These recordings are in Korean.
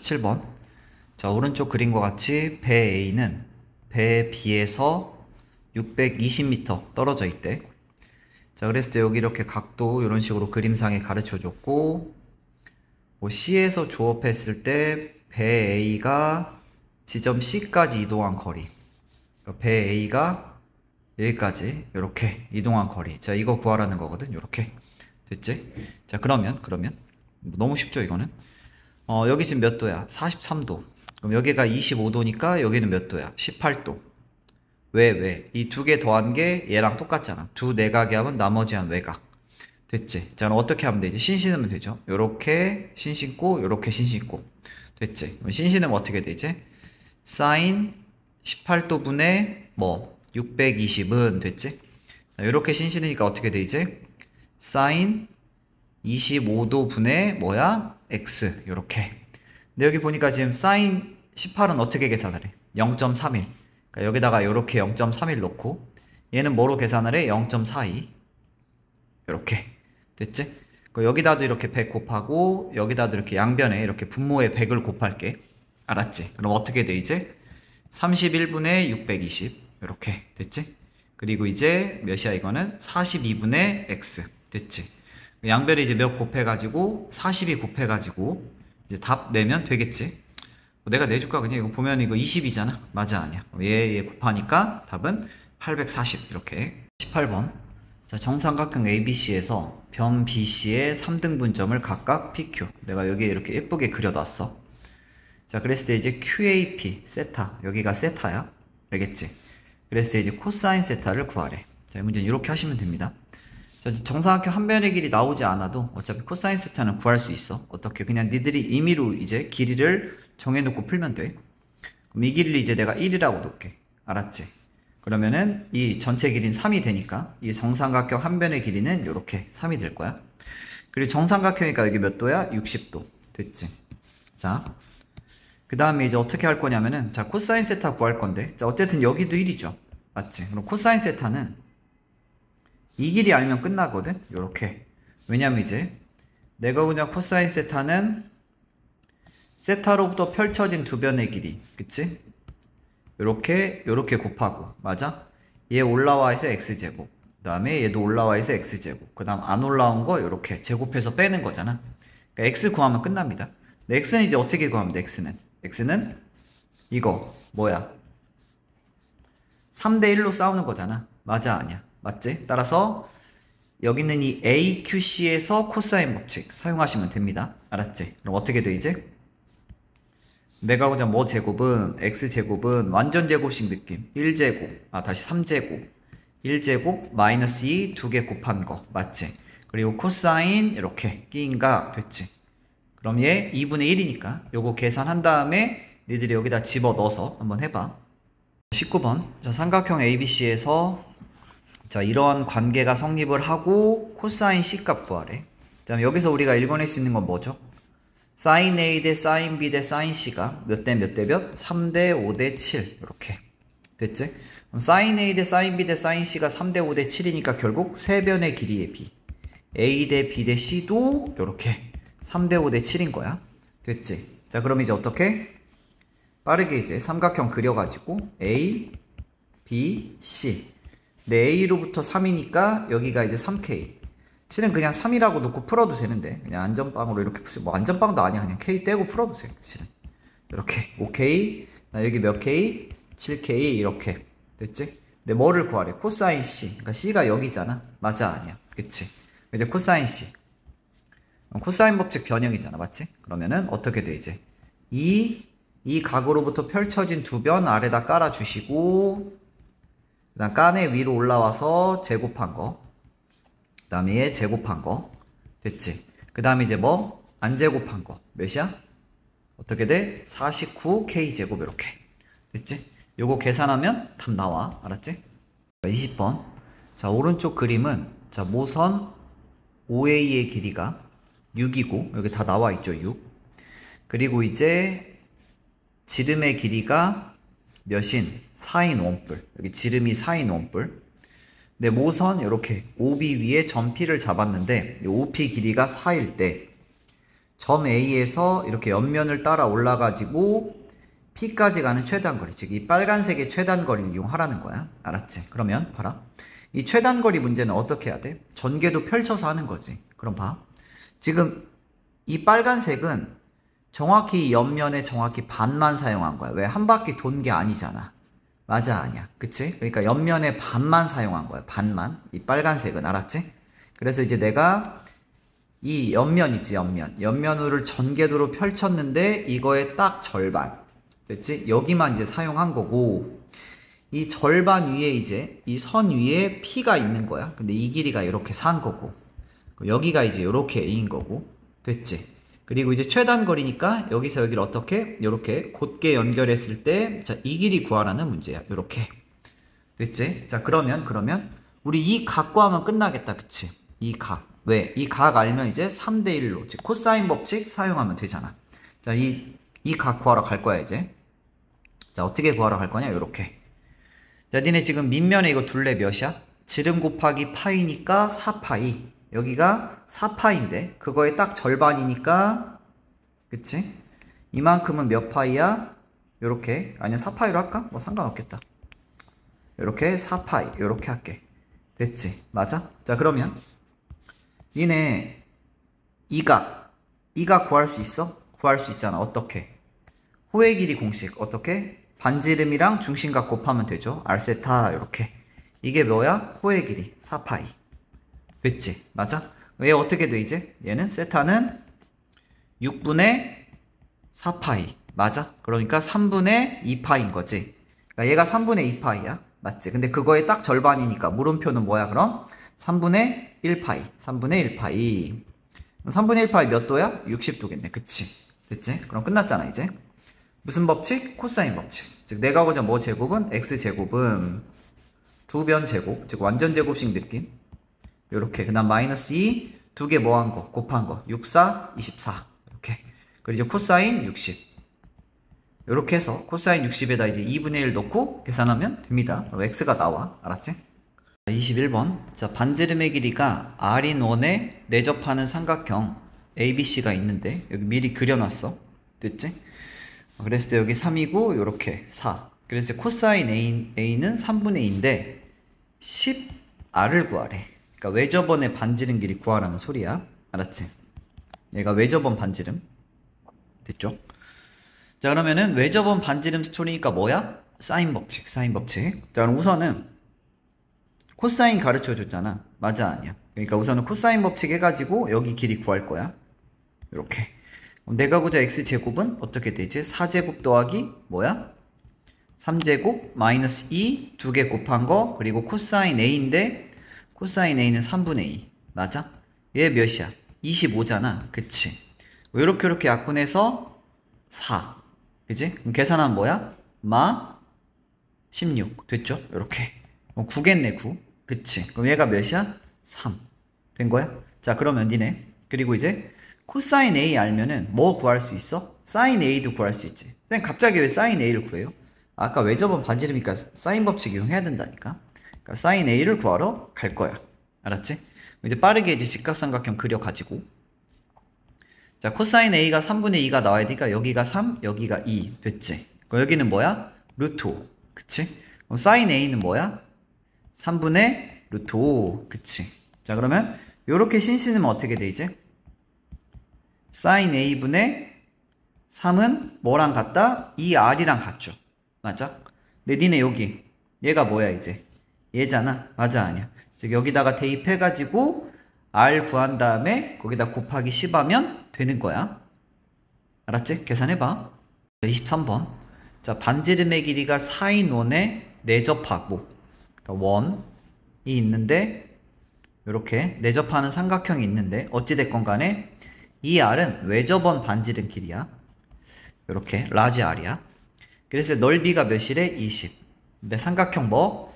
17번. 자, 오른쪽 그림과 같이 배 A는 배 B에서 620m 떨어져 있대. 자, 그랬을 때 여기 이렇게 각도 이런 식으로 그림상에 가르쳐 줬고, 뭐 C에서 조업했을 때 배 A가 지점 C까지 이동한 거리, 배 A가 여기까지 이렇게 이동한 거리. 자, 이거 구하라는 거거든. 이렇게 됐지? 자, 그러면 너무 쉽죠 이거는. 여기 지금 몇 도야? 43도. 그럼 여기가 25도니까 여기는 몇 도야? 18도. 왜? 이 두 개 더한 게 얘랑 똑같잖아. 두 내각이 하면 나머지 한 외곽. 됐지? 자, 그럼 어떻게 하면 되지? 신 신으면 되죠. 요렇게 신 신고, 요렇게 신 신고. 됐지? 그럼 신 신으면 어떻게 되지? 사인 18도 분의 뭐 620은 됐지? 자, 요렇게 신 신으니까 어떻게 되지? 사인 25도 분의 뭐야? x. 요렇게. 근데 여기 보니까 지금 사인 18은 어떻게 계산을 해? 0.31. 그러니까 여기다가 요렇게 0.31 넣고 얘는 뭐로 계산을 해? 0.42. 요렇게. 됐지? 여기다도 이렇게 100 곱하고 여기다도 이렇게 양변에 이렇게 분모에 100을 곱할게. 알았지? 그럼 어떻게 돼 이제? 31분의 620. 요렇게. 됐지? 그리고 이제 몇이야 이거는? 42분의 x. 됐지? 양변에 이제 몇 곱해가지고 42 곱해가지고 이제 답 내면 되겠지? 내가 내줄까? 그냥 이거 보면 이거 20이잖아. 맞아 아니야? 얘 곱하니까 답은 840. 이렇게. 18번. 자, 정삼각형 ABC에서 변 BC의 3등분점을 각각 PQ. 내가 여기에 이렇게 예쁘게 그려놨어. 자, 그랬을 때 이제 QAP, 세타. 여기가 세타야. 알겠지? 그랬을 때 이제 코사인 세타를 구하래. 자, 이 문제는 이렇게 하시면 됩니다. 자, 정삼각형 한 변의 길이 나오지 않아도 어차피 코사인 세타는 구할 수 있어. 어떻게? 그냥 니들이 임의로 이제 길이를 정해놓고 풀면 돼. 그럼 이 길이를 이제 내가 1이라고 놓을게. 알았지? 그러면은 이 전체 길이는 3이 되니까 이 정삼각형 한 변의 길이는 이렇게 3이 될 거야. 그리고 정삼각형이니까 여기 몇 도야? 60도. 됐지? 자, 그 다음에 이제 어떻게 할 거냐면은, 자, 코사인 세타 구할 건데, 자, 어쨌든 여기도 1이죠. 맞지? 그럼 코사인 세타는 이 길이 알면 끝나거든? 요렇게. 왜냐면 이제 내가 그냥 코사인 세타는 세타로부터 펼쳐진 두 변의 길이, 그치? 요렇게 곱하고, 맞아? 얘 올라와 있어 x제곱. 그 다음에 얘도 올라와 있어 x제곱. 그 다음 안 올라온 거 요렇게 제곱해서 빼는 거잖아. 그러니까 x 구하면 끝납니다. 근데 x는 이제 어떻게 구하면 돼? x는 이거 뭐야? 3대 1로 싸우는 거잖아. 맞아 아니야? 맞지? 따라서 여기는 이 AQC에서 코사인 법칙 사용하시면 됩니다. 알았지? 그럼 어떻게 돼 이제? 내가 그냥 뭐 제곱은 x제곱은 완전 제곱식 느낌 1제곱 다시 3제곱 1제곱 마이너스 2 두 개 곱한 거 맞지? 그리고 코사인 이렇게 끼인각 됐지? 그럼 얘 2분의 1이니까 요거 계산한 다음에 니들이 여기다 집어넣어서 한번 해봐. 19번. 자, 삼각형 ABC에서 자, 이러한 관계가 성립을 하고 코사인 C값 구하래. 자, 여기서 우리가 읽어낼 수 있는 건 뭐죠? 사인 A 대 사인 B 대 사인 C가 몇 대 몇 대 몇? 3대 5대 7 이렇게 됐지? 그럼 사인 A 대 사인 B 대 사인 C가 3대 5대 7이니까 결국 세 변의 길이의 B A 대 B 대 C도 이렇게 3대 5대 7인 거야. 됐지? 자, 그럼 이제 어떻게? 빠르게 이제 삼각형 그려가지고 A, B, C. 내 A로부터 3이니까 여기가 이제 3K. 실은 그냥 3이라고 놓고 풀어도 되는데 그냥 안전빵으로 이렇게 푸세요. 뭐 안전빵도 아니야. 그냥 K 떼고 풀어도 돼. 실은 이렇게 5K. 나 여기 몇 K? 7K 이렇게. 됐지? 근데 뭐를 구하래? 코사인 C. 그러니까 C가 여기잖아. 맞아 아니야? 그치? 이제 코사인 C. 코사인 법칙 변형이잖아. 맞지? 그러면은 어떻게 돼 이제? 이 각으로부터 펼쳐진 두 변 아래다 깔아주시고 그 다음 깐의 위로 올라와서 제곱한 거 그 다음에 얘 제곱한 거 됐지? 그 다음에 이제 뭐? 안 제곱한 거 몇이야? 어떻게 돼? 49K제곱 이렇게 됐지? 요거 계산하면 답 나와. 알았지? 20번. 자, 오른쪽 그림은 자, 모선 OA의 길이가 6이고 여기 다 나와 있죠. 6. 그리고 이제 지름의 길이가 몇인? 4인 원뿔. 여기 지름이 4인 원뿔. 근데 모선 이렇게 OB 위에 점 P를 잡았는데 이 OP 길이가 4일 때 점 A에서 이렇게 옆면을 따라 올라가지고 P까지 가는 최단거리, 즉 이 빨간색의 최단거리를 이용하라는 거야. 알았지? 그러면 봐라. 이 최단거리 문제는 어떻게 해야 돼? 전개도 펼쳐서 하는 거지. 그럼 봐. 지금 이 빨간색은 정확히 옆면에 정확히 반만 사용한 거야. 왜? 한 바퀴 돈 게 아니잖아. 맞아, 아니야. 그치? 그러니까 옆면에 반만 사용한 거야. 반만. 이 빨간색은. 알았지? 그래서 이제 내가 이 옆면이지, 옆면. 옆면을 전개도로 펼쳤는데 이거의 딱 절반. 됐지? 여기만 이제 사용한 거고, 이 절반 위에 이제 이 선 위에 P가 있는 거야. 근데 이 길이가 이렇게 산 거고, 여기가 이제 이렇게 A인 거고, 됐지? 그리고 이제 최단거리니까 여기서 여기를 어떻게? 이렇게 곧게 연결했을 때, 자, 이 길이 구하라는 문제야. 이렇게. 됐지? 자, 그러면 우리 이 각 구하면 끝나겠다. 그치? 이 각. 왜? 이 각 알면 이제 3대1로, 즉 코사인 법칙 사용하면 되잖아. 자, 이 각 구하러 갈 거야, 이제. 자, 어떻게 구하러 갈 거냐? 요렇게. 자, 니네 지금 밑면에 이거 둘레 몇이야? 지름 곱하기 파이니까 4파이. 여기가 4파인데, 그거의 딱 절반이니까, 그치? 이만큼은 몇 파이야? 요렇게. 아니야, 4파이로 할까? 뭐 상관없겠다. 요렇게 4파이. 요렇게 할게. 됐지? 맞아? 자, 그러면, 니네, 이 각 구할 수 있어? 구할 수 있잖아. 어떻게? 호의 길이 공식. 어떻게? 반지름이랑 중심각 곱하면 되죠. R세타 요렇게. 이게 뭐야? 호의 길이 4파이. 됐지? 맞아? 얘 어떻게 돼 이제? 얘는 세타는 6분의 4파이. 맞아? 그러니까 3분의 2파인 거지. 그러니까 얘가 3분의 2파이야. 맞지? 근데 그거의 딱 절반이니까 물음표는 뭐야 그럼? 3분의 1파이. 3분의 1파이. 3분의 1파이 몇 도야? 60도겠네. 그치? 됐지? 그럼 끝났잖아 이제. 무슨 법칙? 코사인 법칙. 즉 내가 하고자 뭐 제곱은? x제곱은 두 변 제곱, 즉 완전 제곱식 느낌. 요렇게. 그 다음 마이너스 2, 두 개 뭐 한 거? 곱한 거. 6, 4, 24. 이렇게. 그리고 이제 코사인 60. 요렇게 해서 코사인 60에다 이제 2분의 1 넣고 계산하면 됩니다. 그럼 x가 나와. 알았지? 21번. 자, 반지름의 길이가 r인 1에 내접하는 삼각형 ABC가 있는데 여기 미리 그려놨어. 됐지? 그랬을 때 여기 3이고 요렇게 4. 그래서 코사인 A는 3분의 2인데 10R을 구하래. 그러니까 외접원의 반지름 길이 구하라는 소리야. 알았지? 얘가 외접원 반지름. 됐죠? 자, 그러면은 외접원 반지름 스토리니까 뭐야? 사인 법칙. 자, 그럼 우선은 코사인 가르쳐 줬잖아. 맞아, 아니야? 그러니까 우선은 코사인 법칙 해가지고 여기 길이 구할 거야. 이렇게. 내가 고자 x제곱은 어떻게 되지? 4제곱 더하기 뭐야? 3제곱 마이너스 2 두 개 곱한 거 그리고 코사인 a인데 코사인 a는 3분의 2 맞아? 얘 몇이야? 25잖아. 그치? 이렇게 약분해서 4 그치? 그럼 계산하면 뭐야? 마 16 됐죠? 이렇게 9겠네 9 그치? 그럼 얘가 몇이야? 3 된 거야? 자, 그러면 니네 그리고 이제 코사인 A 알면은 뭐 구할 수 있어? 사인 A도 구할 수 있지. 선생님 갑자기 왜 사인 A를 구해요? 아까 외접원 반지름이니까 사인 법칙 이용해야 된다니까. 그러니까 사인 A를 구하러 갈 거야. 알았지? 이제 빠르게 이제 직각삼각형 그려가지고 자, 코사인 A가 3분의 2가 나와야 되니까 여기가 3, 여기가 2 됐지? 그럼 여기는 뭐야? 루트 5 그치? 그럼 사인 A는 뭐야? 3분의 루트 5 그치? 자, 그러면 요렇게 신신으면 어떻게 돼 이제? 사인 A분의 3은 뭐랑 같다? 2R이랑 같죠. 맞아? 근데 니네 여기 얘가 뭐야 이제? 얘잖아. 맞아, 아니야? 즉 여기다가 대입해가지고 R 구한 다음에 거기다 곱하기 10 하면 되는 거야. 알았지? 계산해봐. 23번. 자, 반지름의 길이가 4인 1에 내접하고 그러니까 원이 있는데 이렇게 내접하는 삼각형이 있는데 어찌됐건 간에 이 R은 외접원 반지름 길이야. 이렇게 라지 R이야. 그래서 넓이가 몇이래? 20. 근데 삼각형 뭐?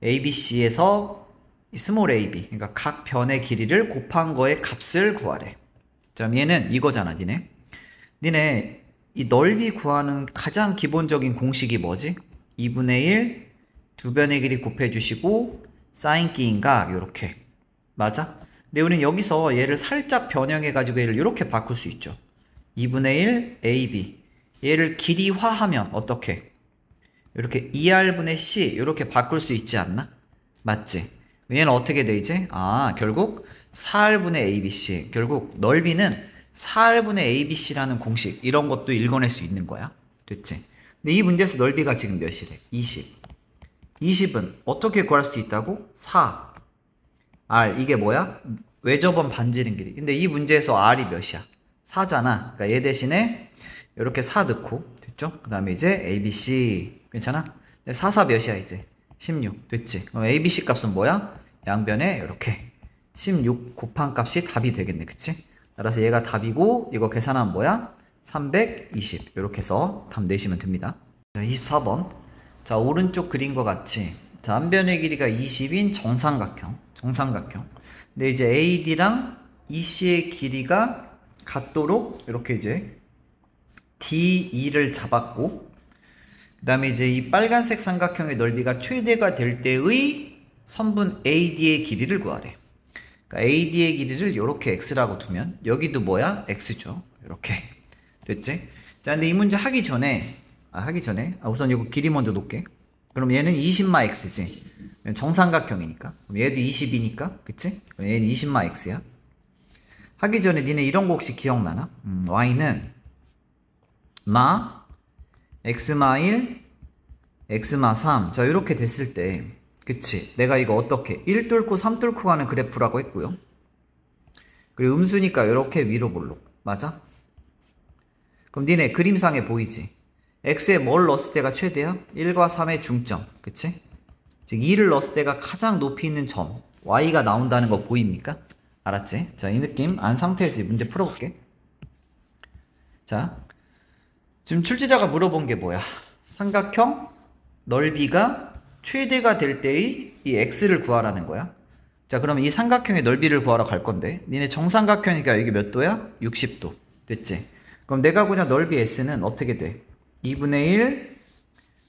ABC에서 스몰 AB 그러니까 각 변의 길이를 곱한 거의 값을 구하래. 자, 얘는 이거잖아. 니네 이 넓이 구하는 가장 기본적인 공식이 뭐지? 2분의 1 두 변의 길이 곱해주시고 사인 끼인 각 요렇게. 맞아? 근데 우리는 여기서 얘를 살짝 변형해가지고 얘를 이렇게 바꿀 수 있죠. 2분의 1 AB. 얘를 길이화하면 어떻게? 이렇게 2R분의 C 이렇게 바꿀 수 있지 않나? 맞지? 얘는 어떻게 돼 이제? 결국 4R분의 ABC. 결국 넓이는 4R분의 ABC라는 공식 이런 것도 읽어낼 수 있는 거야. 됐지? 근데 이 문제에서 넓이가 지금 몇이래? 20. 20은 어떻게 구할 수 있다고? 4. R 이게 뭐야? 외접원 반지름 길이. 근데 이 문제에서 R이 몇이야? 4잖아. 그러니까 얘 대신에 이렇게 4 넣고 됐죠? 그 다음에 이제 ABC 괜찮아? 4, 4 몇이야 이제? 16 됐지? 그럼 ABC 값은 뭐야? 양변에 이렇게 16 곱한 값이 답이 되겠네. 그치? 따라서 얘가 답이고 이거 계산하면 뭐야? 320 이렇게 해서 답 내시면 됩니다. 자, 24번. 자, 오른쪽 그림과 같이 자, 한변의 길이가 20인 정삼각형. 근데 이제 AD랑 EC의 길이가 같도록 이렇게 이제 D2를 잡았고 그 다음에 이제 이 빨간색 삼각형의 넓이가 최대가 될 때의 선분 AD의 길이를 구하래. 그러니까 AD의 길이를 이렇게 X라고 두면 여기도 뭐야? X죠. 이렇게 됐지? 자, 근데 이 문제 하기 전에 우선 이거 길이 먼저 놓을게. 그럼 얘는 20마 X지. 정삼각형이니까. 그럼 얘도 20이니까. 그치? 그럼 얘는 20마 X야. 하기 전에 니네 이런 거 혹시 기억나나? Y는 마 X마 1 X마 3 자 이렇게 됐을 때 그치? 내가 이거 어떻게 1 뚫고 3 뚫고 가는 그래프라고 했고요. 그리고 음수니까 이렇게 위로 볼록 맞아? 그럼 니네 그림상에 보이지? X에 뭘 넣었을 때가 최대야? 1과 3의 중점 그치? 즉 2를 넣었을 때가 가장 높이 있는 점 Y가 나온다는 거 보입니까? 알았지? 자, 이 느낌 안 상태에서 이 문제 풀어볼게. 자, 지금 출제자가 물어본 게 뭐야? 삼각형 넓이가 최대가 될 때의 이 x를 구하라는 거야. 자, 그러면 이 삼각형의 넓이를 구하러 갈 건데 니네 정삼각형이니까 여기 몇 도야? 60도 됐지? 그럼 내가 그냥 넓이 s는 어떻게 돼? 2분의 1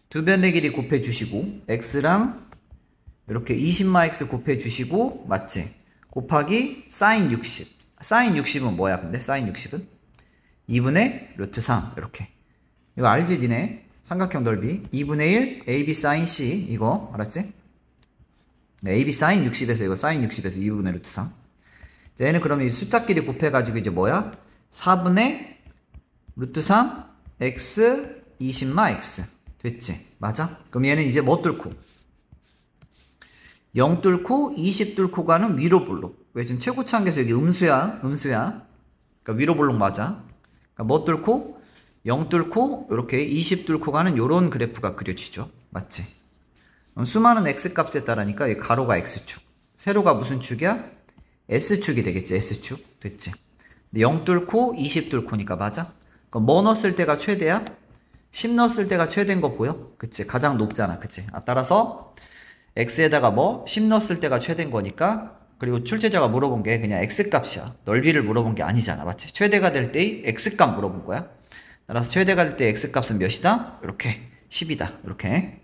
두 변의 길이 곱해 주시고 x랑 이렇게 20마 x 곱해 주시고 맞지? 곱하기 사인 60 사인 60은 뭐야 근데? 사인 60은? 2분의 루트 3 이렇게 이거 알지 니네? 삼각형 넓이 2분의 1 AB 사인 C 이거 알았지? 네, AB 사인 60에서 이거 사인 60에서 2분의 루트 3 자, 얘는 그러면 이 숫자끼리 곱해가지고 이제 뭐야? 4분의 루트 3 X 20마 X 됐지? 맞아? 그럼 얘는 이제 뭐 뚫고? 0 뚫고 20 뚫고 가는 위로 볼록 왜 지금 최고치 한계에서 여기 음수야 그러니까 위로 볼록 맞아 그러니까 뭐 뚫고 0 뚫고 이렇게 20 뚫고 가는 요런 그래프가 그려지죠. 맞지? 수많은 x값에 따르니까 이 가로가 x축 세로가 무슨 축이야? s축이 되겠지. s축 됐지? 0 뚫고 20 뚫고니까 맞아? 그럼 뭐 넣었을 때가 최대야? 10 넣었을 때가 최대인 거 보여? 그치? 가장 높잖아. 그치? 따라서 x에다가 뭐 10 넣었을 때가 최대인 거니까 그리고 출제자가 물어본 게 그냥 x값이야. 넓이를 물어본 게 아니잖아. 맞지? 최대가 될 때의 x값 물어본 거야. 따라서 최대가 될 때 x값은 몇이다? 이렇게 10이다. 이렇게